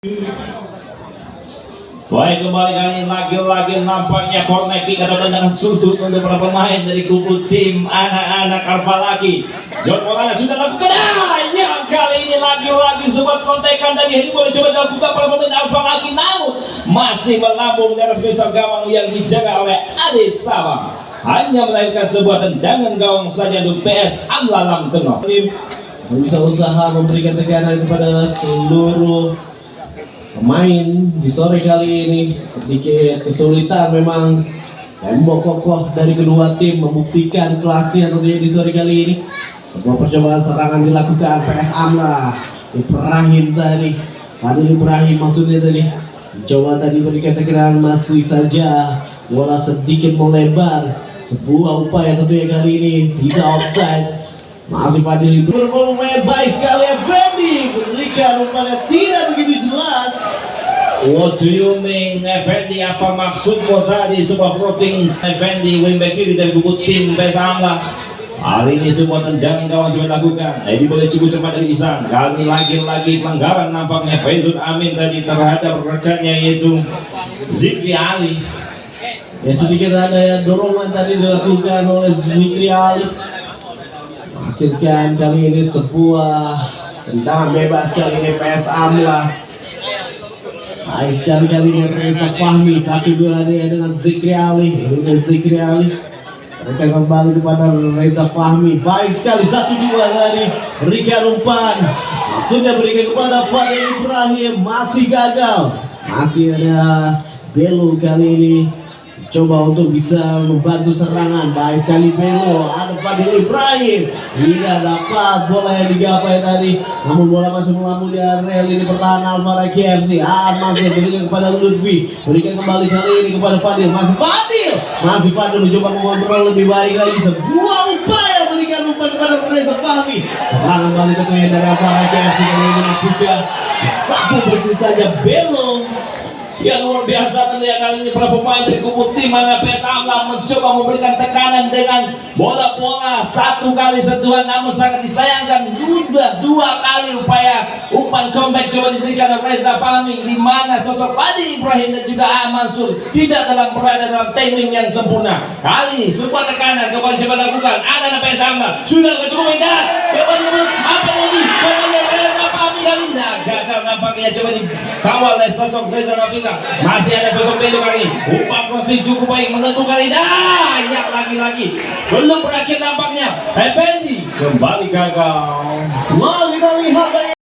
Baik, kembali kali ini lagi-lagi nampaknya corner kick atau tendangan sudut untuk para pemain dari kubu tim anak-anak Alpalaki. John Maulana sudah lakukan, yang kali ini lagi-lagi sobat sontekan tadi ini boleh coba dilakukan para pemain Alpalaki, namun masih melambung di atas misal gawang yang dijaga oleh Ade Sabang. Hanya melahirkan sebuah tendangan gawang saja untuk PS Amlalam Tengah. Bisa usaha memberikan tekanan kepada seluruh pemain di sore kali ini. Sedikit kesulitan memang, tembok kokoh dari kedua tim membuktikan kelasnya tentunya di sore kali ini. Sebuah percobaan serangan dilakukan PS Amla Ibrahim tadi, Fadil Ibrahim maksudnya tadi, mencoba tadi berikan tekanan, masih saja bola sedikit melebar. Sebuah upaya tentunya kali ini tidak offside. Masih Fadil bermain baik sekali. Effendi berikan umpannya tidak begitu jelas. What do you mean, Effendi? Apa maksudmu tadi? Sebuah floating Effendi wingback kiri dari kubu tim PS Amla. Hari ini semua tendangan gawang coba lakukan. Jadi boleh cukup cepat dari Isan. Kali lagi pelanggaran nampaknya Faizul Amin tadi terhadap rekannya yaitu Zikri Ali. Ya, sedikit ada dorongan tadi dilakukan oleh Zikri Ali. Hasilkan kali ini sebuah tendangan bebas kali ini PS Amla. Baik sekali kali ini Reza Fahmi, 1-2 dengan Zikri Ali. Ini Zikri Ali. Mereka kembali kepada Reza Fahmi. Baik sekali 1-2 dari berikan umpan. Maksudnya berikan kepada Fadil Ibrahim, masih gagal. Masih ada Belo kali ini coba untuk bisa membantu serangan. Baik sekali Belo, ada Fadil Ibrahim, tidak dapat bola yang digapai tadi, namun bola masih melambung di area ini pertahanan Alpalaki FC. Masih berikan kepada Lutfi, berikan kembali kali ini kepada Fadil, masih Fadil mencoba mengontrol lebih baik lagi. Sebuah upaya berikan umpan kepada Reza Fahmi. Serangan balik tentunya dari Alpalaki FC kali ini juga sapu bersih saja Belo. Yang luar biasa terlihat kali ini para pemain dari kubu tim mana PS Amla mencoba memberikan tekanan dengan bola-bola satu kali sentuhan, namun sangat disayangkan dua kali upaya umpan comeback coba diberikan oleh Reza Fahmi, di mana sosok Fadil Ibrahim dan juga Mansur tidak berada dalam timing yang sempurna. Kali ini sebuah tekanan kembali coba lakukan anak-anak PS Amla sudah cukup indah, kembali Reza Fahmi kali ini gagal nampaknya coba dikawal oleh sosok Reza Fahmi. Masih ada sosok Belo kali ini, umpan crossing cukup baik menentukan kali ini. Yang lagi-lagi belum berakhir nampaknya. Effendi kembali gagal. Kita lihat